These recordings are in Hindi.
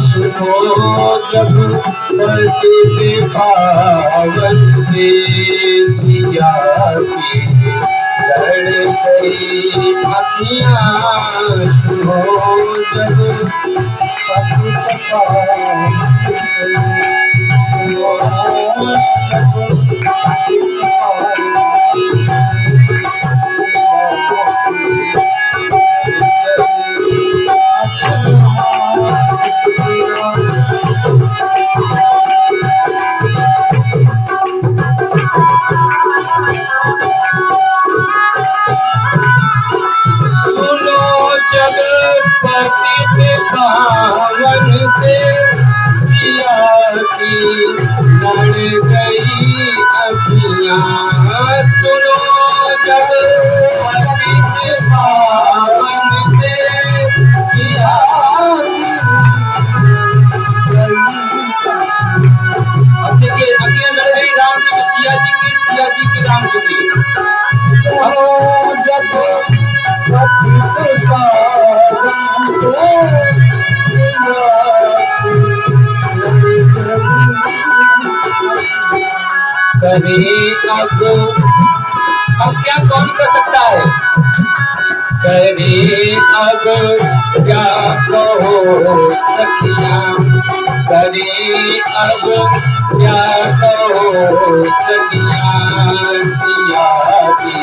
सुनो जब पलटते पावन से सिया की लड़ गई अखियाँ। सुनो जब पलटते पावन सुनो जब पलटते पावन से सिया की लड़ गई अखियाँ। सुनो जब पतित पावन से सिया अब देखिए अखियाँ लड़ गई राम जी की सिया जी की राम जी की। जब पतित पावन से कभी अब क्या कौन कर सकता है? कभी अब क्या कहो सखिया, कभी अब क्या कहो सखिया। सिया की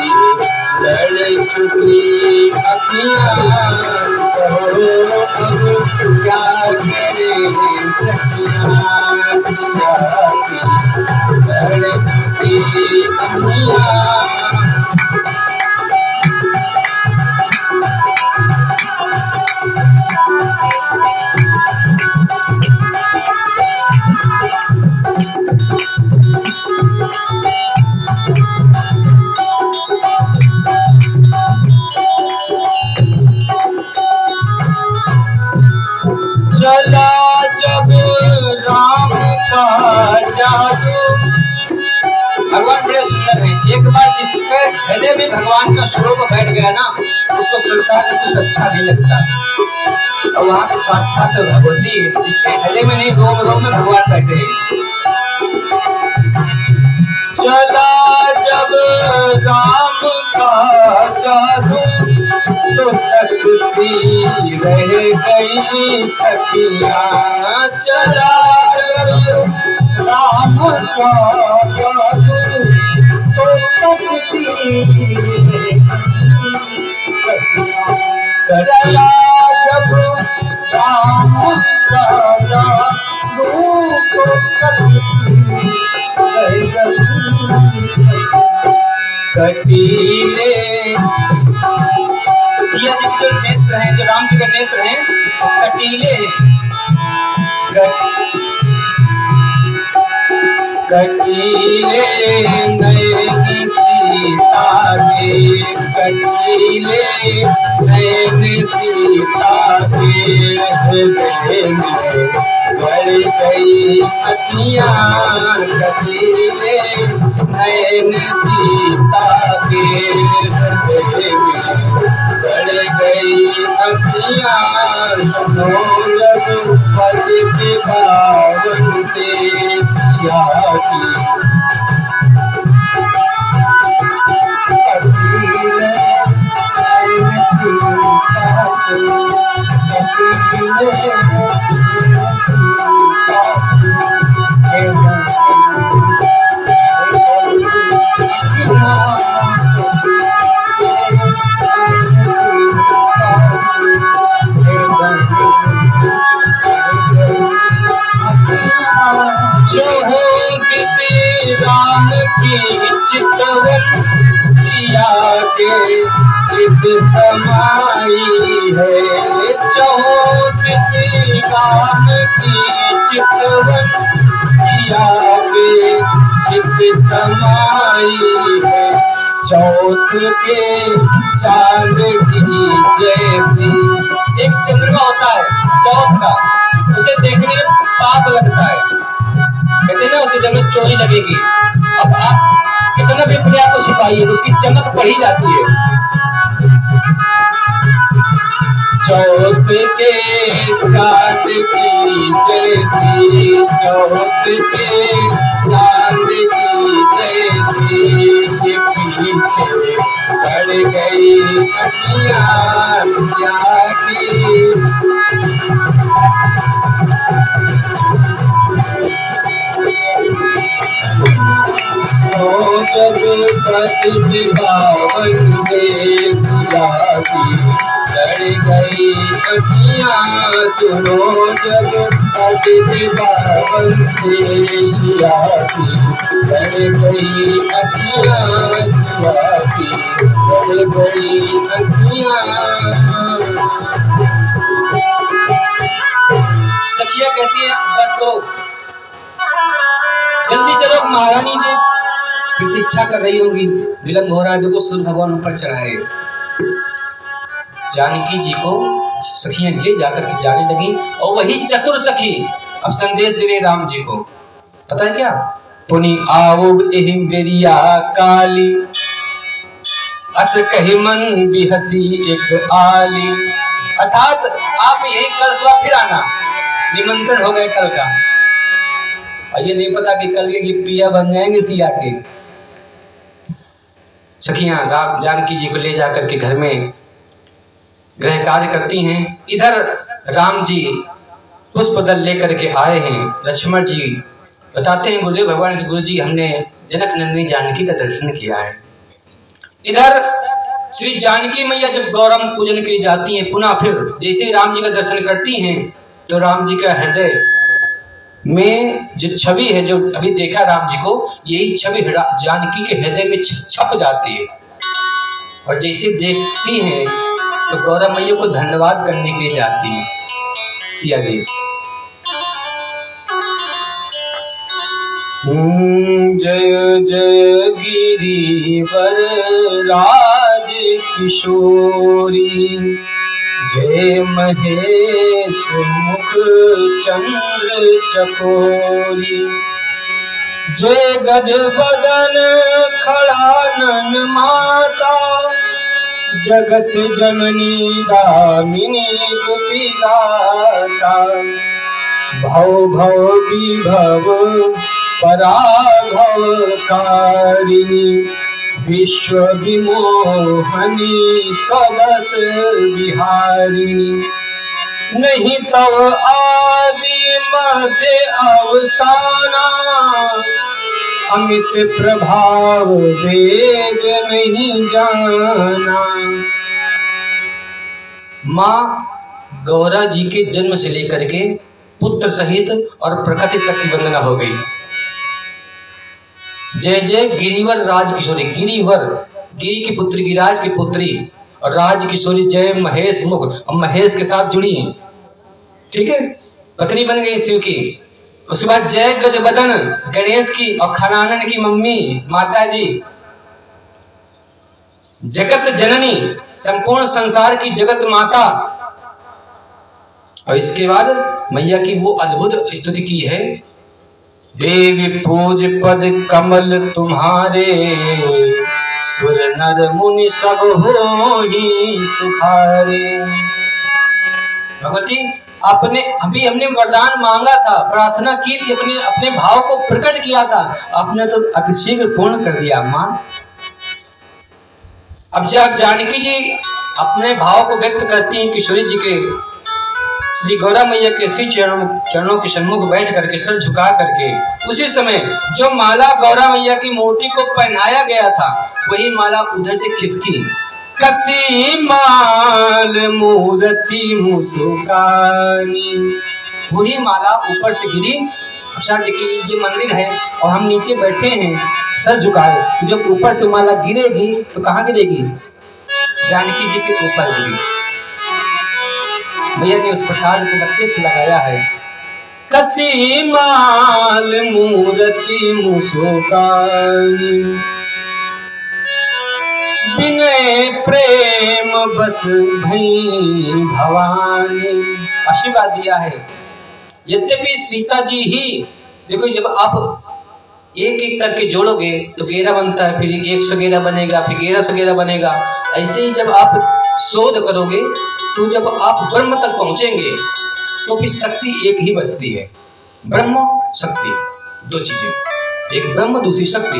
लड़ चुकी अखियाँ, कहो अब क्या करे सखिया। सिया की लड़ चुकी अखियाँ। चला जब राम का जादू। भगवान बड़े सुंदर हैं। एक बार जिसके हृदय में भगवान का स्वरूप बैठ गया ना, उसको संसार में कुछ अच्छा नहीं लगता। और वहाँ के साक्षात भगवती है, जिसके हृदय में नहीं, रोम रोम में भगवान बैठे हैं। चला जब राम का जादू, तो तकती रह गई सखियाँ। चला जब राम का जादू, तो तकती चला जब राम का जादू, तो तकती रह गई कटीले। सिया जी के जो नेत्र हैं, जो राम जी के नेत्र हैं, वो कटीले हैं। कटीले नयन सीता के, कटीले नयन सीता के। हृदय में गड़ गई अखियाँ, कटीले नयन सीता के। हृदय में गड़ गई अखियाँ। सुनो जब पतित पावन से सिया की चितवन सिया के चित समाई है। चौथ से राम की चितवन सिया के चित समाई है। चौथ के चांद की जैसी, एक चंद्रमा होता है चौथ का, उसे देखने में पाप लगता है, कहते ना उसे जब चोरी लगेगी। अब आप कितना भी अपने आप को छिपाइए, उसकी चमक बढ़ी जाती है। चौथ के चांद की जैसी, चौथ के चांद की जैसी, ये पीछे पड़ गई अखियाँ सिया की। जब पति बावन से सिया की लड़ गई अखियाँ, सुनो जब पति बावन से सिया की लड़ गई अखियाँ, सिया की लड़ गई अखियाँ। सखिया कहती है बस करो, जल्दी चलो, महारानी जी प्रतीक्षा कर रही होगी, विलंब हो रहा है, देखो सूर्य भगवान ऊपर चढ़ाए। जानकी जी को सखियां ले जाकर के जाने लगी, और वही चतुर सखी अब संदेश दे रहे राम जी को। पता है क्या? पुनि आवोग एहिम बेरिया काली, अस कही मन भी हसी एक आली। अर्थात आप यही कल सुबह फिर आना, निमंत्रण हो गए कल का। और ये नहीं पता कि कल के पिया बन जाएंगे सिया के। सखियां जानकी जी को ले जाकर के घर में गृह कार्य करती हैं। इधर राम जी पुष्प दल लेकर के आए हैं। लक्ष्मण जी बताते हैं गुरुदेव भगवान के, गुरु जी हमने जनक नंदिनी जानकी का दर्शन किया है। इधर श्री जानकी मैया जब गौरम पूजन के लिए जाती हैं, पुनः फिर जैसे राम जी का दर्शन करती हैं, तो राम जी का हृदय में जो छवि है, जो अभी देखा राम जी को, यही छवि जानकी के हृदय में छप जाती है। और जैसे देखती हैं तो गौरव मैया को धन्यवाद करने के लिए जाती है सिया जी। जय जय गिरिवर राज किशोरी, जय महेश मुख चंद्र चकोरी, जय गज बदन खड़ानन माता, जगत जननी दामिनी दुति दाता, भव भव विभव पराभव कारिणी, विश्व विमोहनी सबस बिहारी, नहीं तव आदि मध्य अवसाना, अमित प्रभाव वेद नहीं जाना। माँ गौरा जी के जन्म से लेकर के पुत्र सहित और प्रकृति तक की वंदना हो गई। जय जय गिरिवर राज किशोरी, गिरिवर गिरी की पुत्री, गिरिराज की पुत्री, और राज किशोरी जय महेश मुख, और महेश के साथ जुड़ी, ठीक है, पत्नी बन गई शिव की। उसके बाद जय गज बदन, गणेश की और खनानन की मम्मी माता जी, जगत जननी, संपूर्ण संसार की जगत माता। और इसके बाद मैया की वो अद्भुत स्तुति की है, देवी पूज पद कमल तुम्हारे, सुर नर मुनि सब होहि सुखारे। भगवती आपने अभी हमने वरदान मांगा था, प्रार्थना की थी, अपने भाव को प्रकट किया था, आपने तो अतिशीघ्र पूर्ण कर दिया माँ। अब जब जानकी जी अपने भाव को व्यक्त करती हैं किशोरी जी के, श्री गौरा मैया के श्री चरणों के सन्मुख बैठ करके सर झुका करके, उसी समय जो माला गौरा मैया की मूर्ति को पहनाया गया था, वही माला उधर से खिसकी। कसी माल मूर्ति मुस्कानी, वही माला ऊपर से गिरी। प्रसाद जी की ये मंदिर है और हम नीचे बैठे हैं सर झुकाए, तो जब ऊपर से माला गिरेगी तो कहाँ गिरेगी? जानकी जी के ऊपर गिरी। भैया ने उस प्रसाद को बत्ती से लगाया है। कसी माल मूर्ति मुस्कानी, बिनय प्रेम बस भई भवानी। आशीर्वाद दिया है। यद्यपि सीता जी ही, देखो जब आप एक एक करके जोड़ोगे तो 11 बनता है, फिर 111 बनेगा, फिर 1111 बनेगा। ऐसे ही जब आप शोध करोगे तो जब आप ब्रह्म तक पहुंचेंगे तो फिर शक्ति एक ही बचती है, ब्रह्म शक्ति, दो चीजें, एक ब्रह्म दूसरी शक्ति।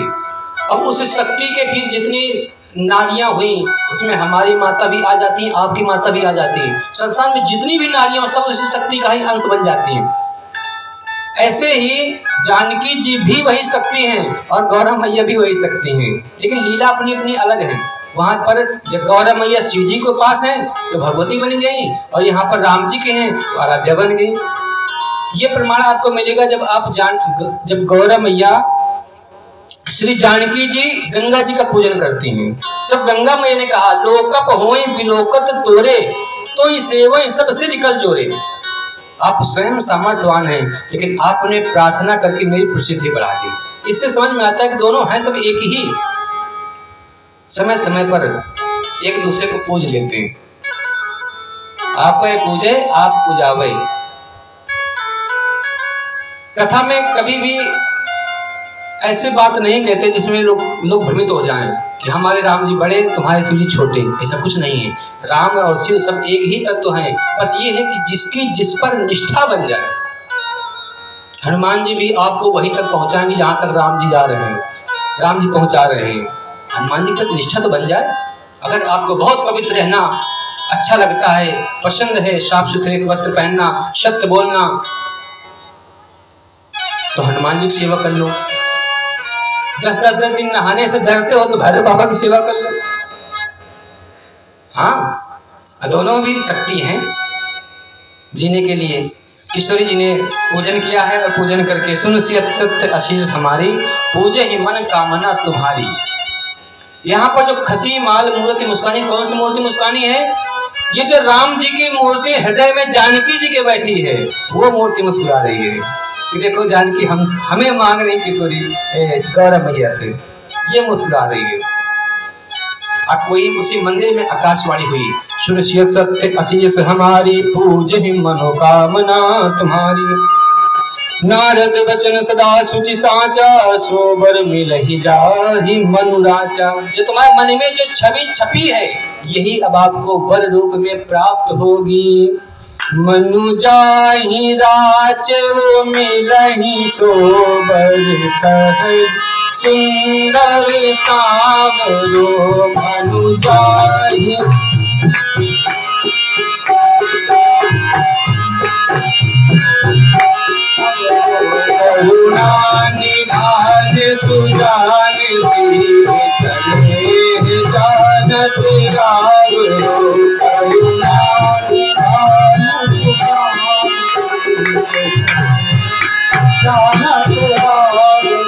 अब उस शक्ति के फिर जितनी नारियां हुई उसमें हमारी माता भी आ जाती है, आपकी माता भी आ जाती है, संसार में जितनी भी नारियां सब उसी शक्ति का ही अंश बन जाती हैं। ऐसे ही जानकी जी भी वही शक्ति हैं और गौरव मैया भी वही शक्ति हैं, लेकिन लीला अपनी अपनी अलग है। वहां पर जब गौरव मैया शिव जी के पास हैं तो भगवती बन गई, और यहाँ पर राम जी के हैं तो आराध्या बन गई। ये प्रमाण आपको मिलेगा जब गौरव मैया श्री जानकी जी गंगा जी का पूजन करती हैं। तब गंगा मैया ने कहा, लोकप होई विलोकत तोरे, तो ही सेवई सबसे निकल जोरे। आप स्वयं सामर्थ्यवान हैं, लेकिन आपने प्रार्थना करके मेरी प्रसिद्धि बढ़ा दी। इससे समझ में आता है कि दोनों हैं सब एक ही, समय समय पर एक दूसरे को पूज लेते हैं। आप पूजे आप पूजावे। कथा में कभी भी ऐसे बात नहीं कहते जिसमें लोग भ्रमित हो जाएं कि हमारे राम जी बड़े तुम्हारे शिव जी छोटे। ऐसा कुछ नहीं है, राम और शिव सब एक ही तत्व हैं। बस ये है कि जिसकी जिस पर निष्ठा बन जाए। हनुमान जी भी आपको वहीं तक पहुंचाएंगे जहां तक राम जी जा रहे हैं, राम जी पहुंचा रहे हैं। हनुमान जी तक निष्ठा तो बन जाए। अगर आपको बहुत पवित्र रहना अच्छा लगता है, पसंद है, साफ सुथरे वस्त्र पहनना, सत्य बोलना, तो हनुमान जी की सेवा कर लो। 10-10 दिन नहाने से डरते हो तो भैरव बाबा की सेवा कर लो। हाँ, दोनों भी शक्ति हैं जीने के लिए। किशोरी जी ने पूजन किया है और पूजन करके सुन सियत सत्य आशीष हमारी, पूजे ही मन कामना तुम्हारी। यहाँ पर जो खसी माल मूर्ति मुस्कानी, कौन सी मूर्ति मुस्कानी है? ये जो राम जी की मूर्ति हृदय में जानकी जी के बैठी है, वो मूर्ति मुस्कुरा रही है कि देखो जानकी हमें मांग रही किशोरी गौरव मैया से, ये मुस्कुरा रही है। अब कोई उसी मंदिर में आकाशवाणी हुई, सुन सियत सत्य आशीष हमारी, पूजे ही मनोकामना तुम्हारी। नारद वचन सदा सुचि साचा, सोबर मिलहि जाहि मनुराचा। जो तुम्हारे मन में जो छवि छपी है, यही अब आपको वर रूप में प्राप्त होगी। मनु जाहि राच वो मिलहि सोबर सहज, सुंदर सावरो मनु जाहि। करुणा निधान सुजान सी, चले जानत रावरो। करुणा निधान जानत रावरो।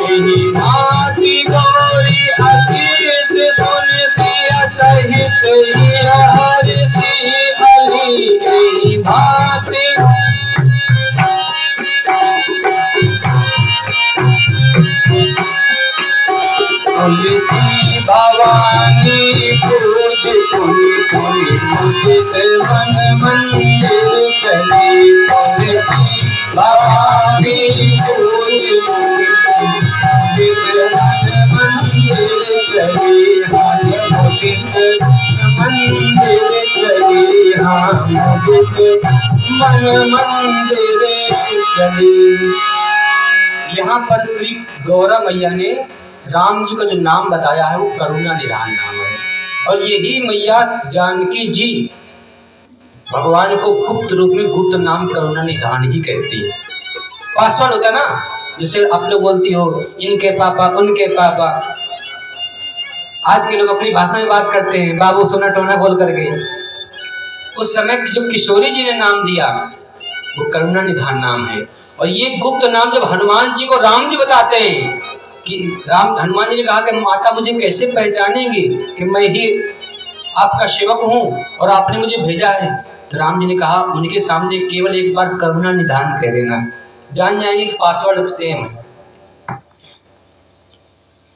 यही माती गौरी आशीष सुन सिया सहित हर्षि अली। यही माती तुलसी भवानी पूज तुनि तुनि मुदित मन मंदिर चली। तुलसी भवानी पूज तुनि तुनि मुदित मन मंदिर चली। हाँ मुदित मंदिर चली, हाँ मुदित मन मंदिर चली। यहाँ पर श्री गौरव मैया ने राम जी का जो नाम बताया है वो करुणा निधान नाम है, और यही मैया जानकी जी भगवान को गुप्त रूप में गुप्त नाम करुणा निधान ही कहती है। पासवर्ड होता है ना, जैसे आप लोग बोलती हो इनके पापा उनके पापा। आज के लोग अपनी भाषा में बात करते हैं, बाबू सोना टोना बोल करके। उस समय जो किशोरी जी ने नाम दिया वो करुणा निधान नाम है, और ये गुप्त नाम जब हनुमान जी को राम जी बताते हैं कि हनुमान जी ने कहा कि माता मुझे कैसे पहचानेंगी कि मैं ही आपका सेवक हूँ और आपने मुझे भेजा है, तो राम जी ने कहा उनके सामने केवल एक बार करुणा निधान कह देना, जान जाएंगे कि पासवर्ड अब सेम है,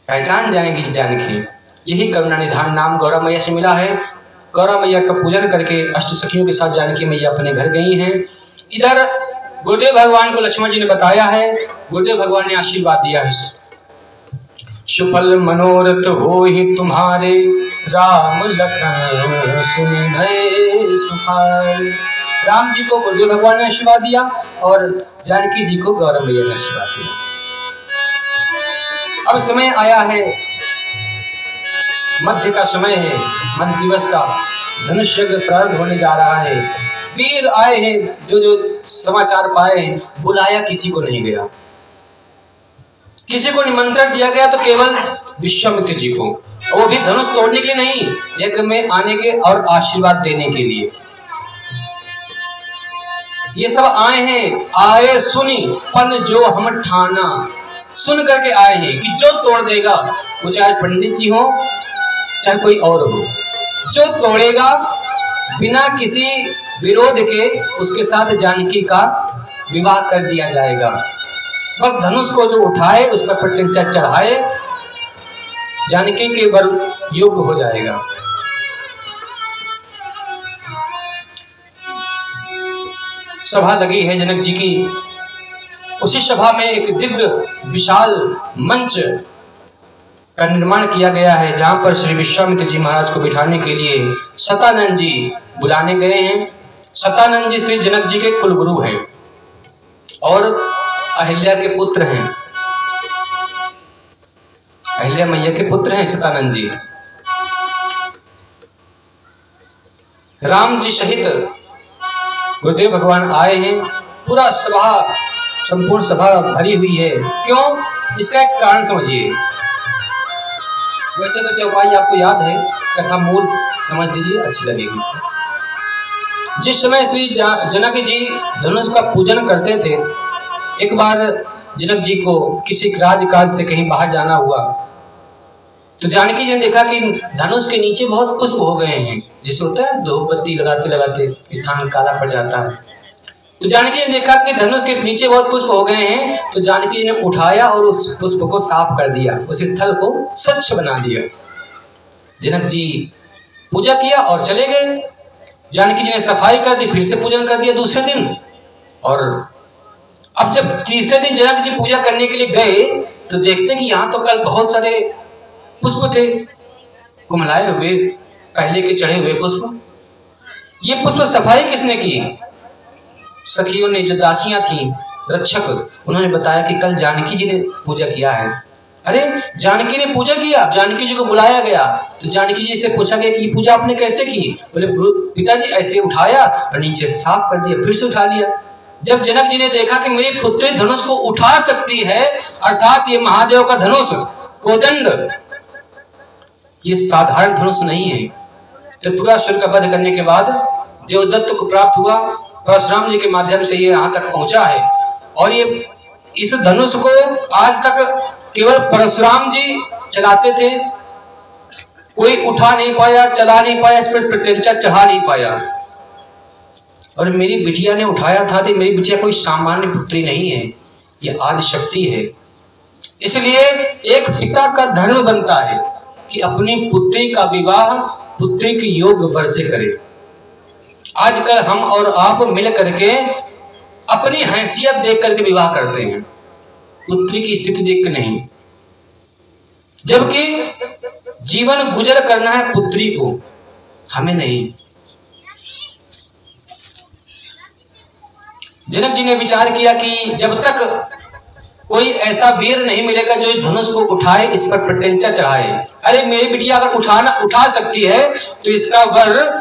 पहचान जाएंगी जानकी। यही करुणा निधान नाम गौरव मैया से मिला है। गौरव मैया का पूजन करके अष्ट सखियों के साथ जानकी मैया अपने घर गई हैं। इधर गुरुदेव भगवान को लक्ष्मण जी ने बताया है, गुरुदेव भगवान ने आशीर्वाद दिया है, सुफल मनोरथ हो ही तुम्हारे, राम लखन सुनि भय सुखाए। राम जी को गुरुदेव भगवान ने आशीर्वाद दिया और जानकी जी को गौरव मैया ने आशीर्वाद दिया। अब समय आया है, मध्य का समय है, मध्य दिवस का, धनुष यज्ञ प्रारंभ होने जा रहा है। वीर आए हैं, जो समाचार पाए हैं, बुलाया किसी को नहीं गया, किसी को निमंत्रण दिया गया तो केवल विश्वामित्र जी को, वो भी धनुष तोड़ने के लिए नहीं, यज्ञ में आने के और आशीर्वाद देने के लिए। ये सब आए हैं, आए सुनी पन जो हम ठाना, सुन करके आए हैं कि जो तोड़ देगा, वो चाहे पंडित जी हो चाहे कोई और हो, जो तोड़ेगा बिना किसी विरोध के उसके साथ जानकी का विवाह कर दिया जाएगा। बस धनुष को जो उठाए, उस पर प्रत्यंचा चढ़ाए, जानकी के वर योग्य हो जाएगा। सभा लगी है जनक जी की, उसी सभा में एक दिव्य विशाल मंच का निर्माण किया गया है, जहां पर श्री विश्वामित्र जी महाराज को बिठाने के लिए शतानंद जी बुलाने गए हैं। शतानंद जी श्री जनक जी के कुलगुरु हैं और अहिल्या के पुत्र हैं, अहिल्या मैया के पुत्र हैं शतानंद जी। राम जी सहित गुरुदेव भगवान आए हैं। पूरा सभा, संपूर्ण सभा भरी हुई है। क्यों? इसका एक कारण समझिए। वैसे तो चौपाई आपको याद है, कथा मूल समझ लीजिए, अच्छी लगेगी। जिस समय श्री जनक जी धनुष का पूजन करते थे, एक बार जनक जी को किसी राजकाज से कहीं बाहर जाना हुआ, तो जानकी जी ने देखा कि धनुष के नीचे बहुत पुष्प हो गए हैं, जिसे होता है धूप बत्ती लगाते लगाते स्थान काला पड़ जाता है। तो जानकी जी ने देखा कि धनुष के नीचे बहुत पुष्प हो गए हैं, तो जानकी जी ने उठाया और उस पुष्प को साफ कर दिया, उस स्थल को स्वच्छ बना दिया। जनक जी पूजा किया और चले गए। जानकी जी ने सफाई कर दी, फिर से पूजन कर दिया दूसरे दिन। और अब जब तीसरे दिन जनक जी पूजा करने के लिए गए, तो देखते कि यहाँ तो कल बहुत सारे पुष्प थे, कुमलाए हुए, पहले के चढ़े हुए पुष्प। ये पुष्प सफाई किसने की? सखियों ने, जो दासियां थीं, रक्षक, उन्होंने बताया कि कल जानकी जी ने पूजा किया है। अरे जानकी ने पूजा किया, जानकी जी को बुलाया गया, तो जानकी जी से पूछा गया कि पूजा आपने कैसे की? बोले पिताजी ऐसे उठाया और नीचे से साफ कर दिया, फिर से उठा लिया। जब जनक जी ने देखा कि मेरी पुत्री धनुष को उठा सकती है, अर्थात ये महादेव का धनुष कोदंड, ये साधारण धनुष नहीं है, तो त्रिपुरासुर का वध करने के बाद देवदत्त को प्राप्त हुआ, परशुराम जी के माध्यम से ये यहाँ तक पहुंचा है। और ये इस धनुष को आज तक केवल परशुराम जी चलाते थे, कोई उठा नहीं पाया, चला नहीं पाया, इस पर प्रत्यंचा चढ़ा नहीं पाया। और मेरी बिटिया ने उठाया था, तो मेरी बिटिया कोई सामान्य पुत्री नहीं है, ये आदि शक्ति है। इसलिए एक पिता का धर्म बनता है कि अपनी पुत्री का विवाह पुत्री के योग्य वर से करे। आजकल हम और आप मिल करके अपनी हैसियत देख करके विवाह करते हैं, पुत्री की स्थिति देख कर नहीं। जबकि जीवन गुजर करना है पुत्री को, हमें नहीं। जनक जी ने विचार किया कि जब तक कोई ऐसा वीर नहीं मिलेगा जो इस धनुष को उठाए, इस पर प्रत्यंचा चढ़ाए। अरे मेरी बिटिया अगर उठा सकती है तो इसका वर